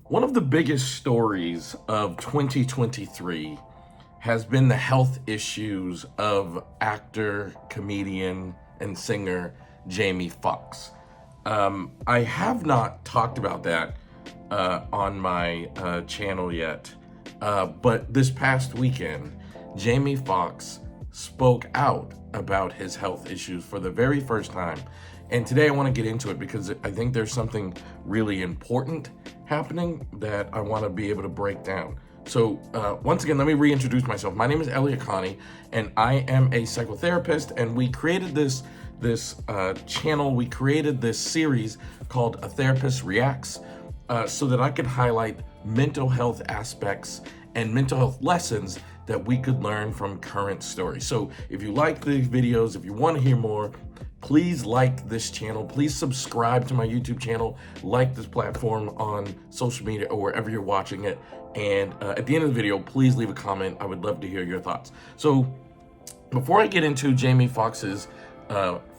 One of the biggest stories of 2023 has been the health issues of actor, comedian, and singer Jamie Foxx. I have not talked about that on my channel yet, but this past weekend, Jamie Foxx spoke out about his health issues for the very first time. And today I want to get into it because I think there's something really important happening that I want to be able to break down. So once again, let me reintroduce myself. My name is Elliott Connie, and I am a psychotherapist. And we created this channel. We created this series called A Therapist Reacts, so that I could highlight mental health aspects and mental health lessons that we could learn from current stories. So if you like these videos, if you want to hear more, please like this channel. Please subscribe to my YouTube channel, like this platform on social media or wherever you're watching it. And at the end of the video, please leave a comment. I would love to hear your thoughts. So before I get into Jamie Foxx's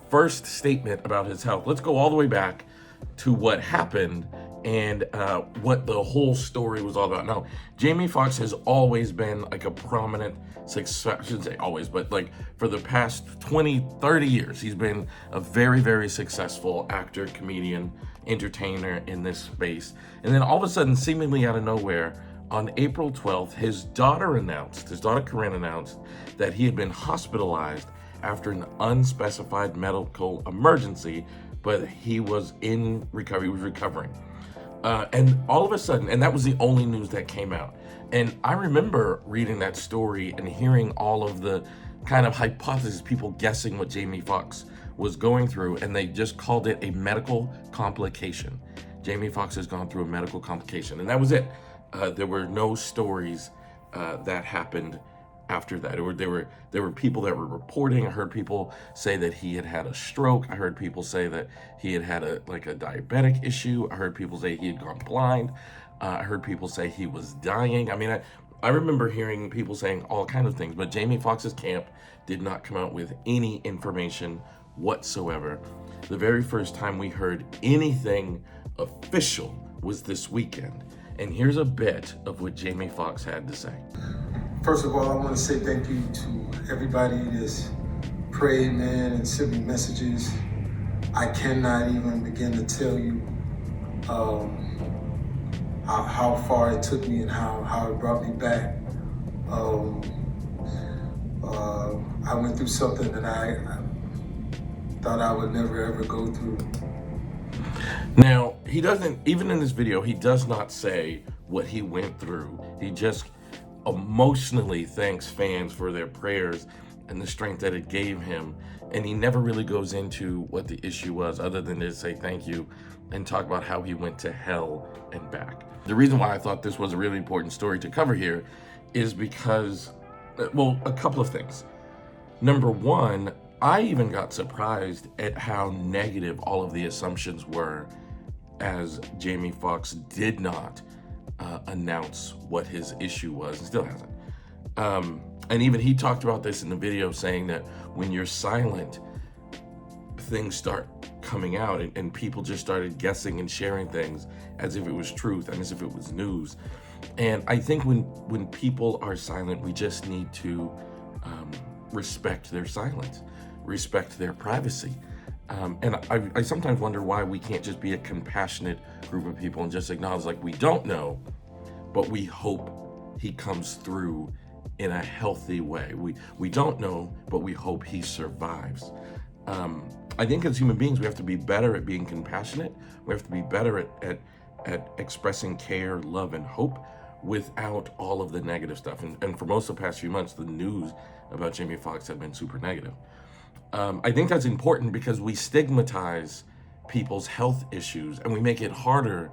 first statement about his health, let's go all the way back to what happened and what the whole story was all about. Now, Jamie Foxx has always been like a prominent success, I shouldn't say always, but like for the past 20, 30 years, he's been a very, very successful actor, comedian, entertainer in this space. And then all of a sudden, seemingly out of nowhere, on April 12th, his daughter Corinne announced that he had been hospitalized after an unspecified medical emergency, but he was in recovery, he was recovering. And all of a sudden, and that was the only news that came out. And I remember reading that story and hearing all of the kind of hypotheses, people guessing what Jamie Foxx was going through, and they just called it a medical complication. Jamie Foxx has gone through a medical complication, and that was it. There were no stories that happened after that. There were people that were reporting. I heard people say that he had had a stroke. I heard people say that he had had a diabetic issue. I heard people say he had gone blind. I heard people say he was dying. I mean, I remember hearing people saying all kinds of things, but Jamie Foxx's camp did not come out with any information whatsoever. The very first time we heard anything official was this weekend. And here's a bit of what Jamie Foxx had to say. First of all, I want to say thank you to everybody that's prayed, man, and sent me messages. I cannot even begin to tell you how far it took me and how it brought me back. I went through something that I thought I would never ever go through. Now, he doesn't, even in this video, he does not say what he went through. He just emotionally thanks fans for their prayers and the strength that it gave him. And he never really goes into what the issue was other than to say thank you and talk about how he went to hell and back. The reason why I thought this was a really important story to cover here is because, well, a couple of things. Number one, I even got surprised at how negative all of the assumptions were as Jamie Foxx did not announce what his issue was, and still hasn't. And even he talked about this in the video, saying that when you're silent, things start coming out, and people just started guessing and sharing things as if it was truth and as if it was news. And I think when people are silent, we just need to respect their silence, respect their privacy. And I sometimes wonder why we can't just be a compassionate group of people and just acknowledge, like, we don't know, but we hope he comes through in a healthy way. We don't know, but we hope he survives. I think as human beings, we have to be better at being compassionate. We have to be better at expressing care, love, and hope without all of the negative stuff. And for most of the past few months, the news about Jamie Foxx have been super negative. I think that's important because we stigmatize people's health issues and we make it harder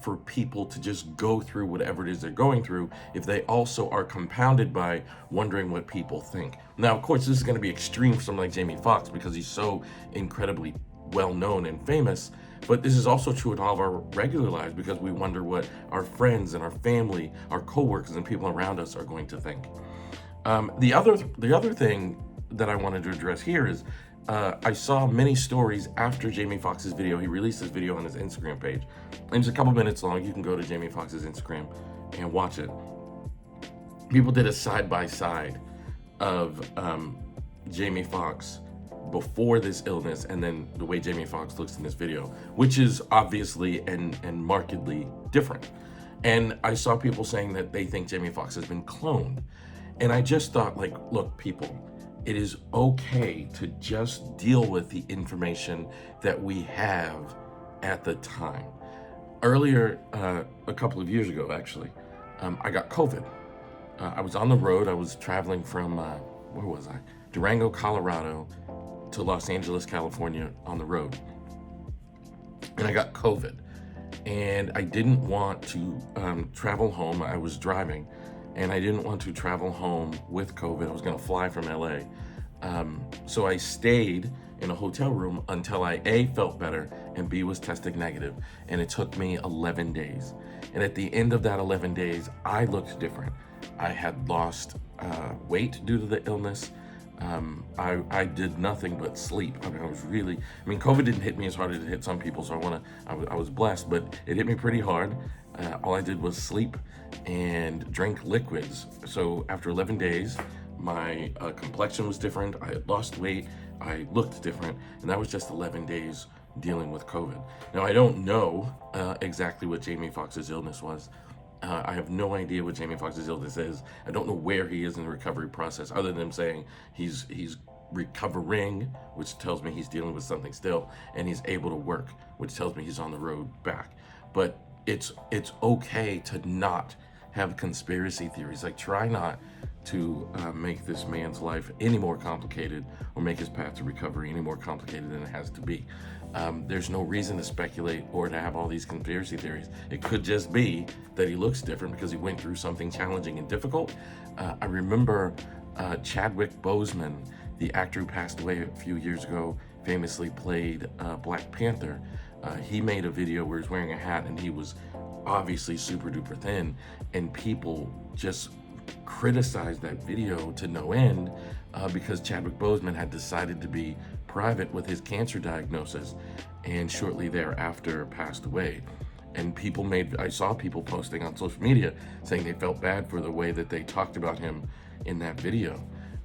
for people to just go through whatever it is they're going through if they also are compounded by wondering what people think. Now, of course, this is going to be extreme for someone like Jamie Foxx because he's so incredibly well known and famous, but this is also true in all of our regular lives because we wonder what our friends and our family, our coworkers, and people around us are going to think. The other thing that I wanted to address here is I saw many stories after Jamie Foxx's video. He released this video on his Instagram page. It's a couple minutes long. You can go to Jamie Foxx's Instagram and watch it. People did a side-by-side of Jamie Foxx before this illness and then the way Jamie Foxx looks in this video, which is obviously and markedly different. And I saw people saying that they think Jamie Foxx has been cloned. And I just thought, like, look, people, it is okay to just deal with the information that we have at the time. Earlier, a couple of years ago, actually, I got COVID. I was on the road. I was traveling from, where was I? Durango, Colorado to Los Angeles, California on the road. And I got COVID. And I didn't want to travel home. I was driving, and I didn't want to travel home with COVID. I was going to fly from LA. So I stayed in a hotel room until I A, felt better, and B, was tested negative. And it took me 11 days. And at the end of that 11 days, I looked different. I had lost weight due to the illness. I did nothing but sleep. I mean, COVID didn't hit me as hard as it hit some people, so I was blessed, but it hit me pretty hard. All I did was sleep and drink liquids. So after 11 days, my complexion was different. I had lost weight. I looked different, and that was just 11 days dealing with COVID. Now, I don't know exactly what Jamie Foxx's illness was. I have no idea what Jamie Foxx's illness is. I don't know where he is in the recovery process, other than saying he's recovering, which tells me he's dealing with something still, and he's able to work, which tells me he's on the road back. But it's okay to not have conspiracy theories. Like, try not to make this man's life any more complicated or make his path to recovery any more complicated than it has to be. There's no reason to speculate or to have all these conspiracy theories. It could just be that he looks different because he went through something challenging and difficult. I remember Chadwick Boseman, the actor who passed away a few years ago, famously played Black Panther. He made a video where he was wearing a hat and he was obviously super duper thin, and people just criticized that video to no end because Chadwick Boseman had decided to be private with his cancer diagnosis and shortly thereafter passed away. And I saw people posting on social media saying they felt bad for the way that they talked about him in that video.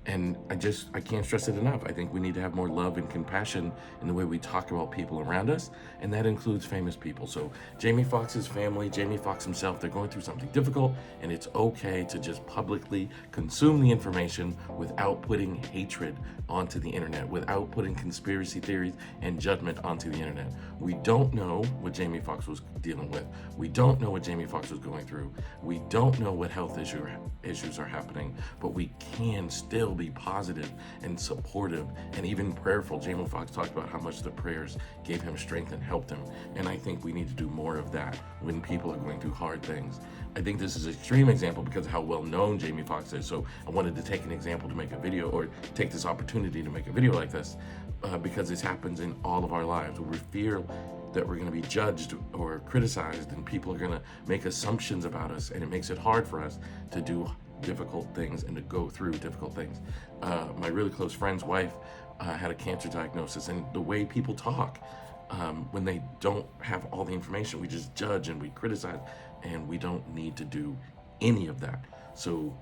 And I can't stress it enough. I think we need to have more love and compassion in the way we talk about people around us, and that includes famous people. So Jamie Foxx's family, Jamie Foxx himself, they're going through something difficult, and it's okay to just publicly consume the information without putting hatred onto the internet, without putting conspiracy theories and judgment onto the internet. We don't know what Jamie Foxx was dealing with. We don't know what Jamie Foxx was going through. We don't know what health issues are happening, but we can still be positive and supportive and even prayerful. Jamie Foxx talked about how much the prayers gave him strength and helped him, and I think we need to do more of that when people are going through hard things. I think this is an extreme example because of how well known Jamie Foxx is, so I wanted to take an example to make a video, or take this opportunity to make a video like this, because this happens in all of our lives. We fear that we're going to be judged or criticized, and people are going to make assumptions about us, and it makes it hard for us to do difficult things and to go through difficult things. My really close friend's wife had a cancer diagnosis, and the way people talk when they don't have all the information, we just judge and we criticize, and we don't need to do any of that. So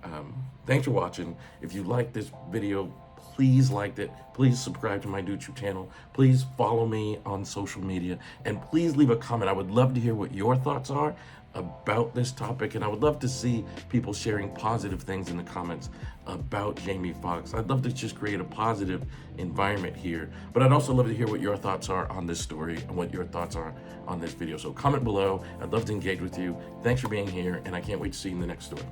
thanks for watching. If you like this video, please like it. Please subscribe to my YouTube channel. Please follow me on social media, and please leave a comment. I would love to hear what your thoughts are about this topic, and I would love to see people sharing positive things in the comments about Jamie Foxx. I'd love to just create a positive environment here, but I'd also love to hear what your thoughts are on this story and what your thoughts are on this video. So comment below. I'd love to engage with you. Thanks for being here, and I can't wait to see you in the next story.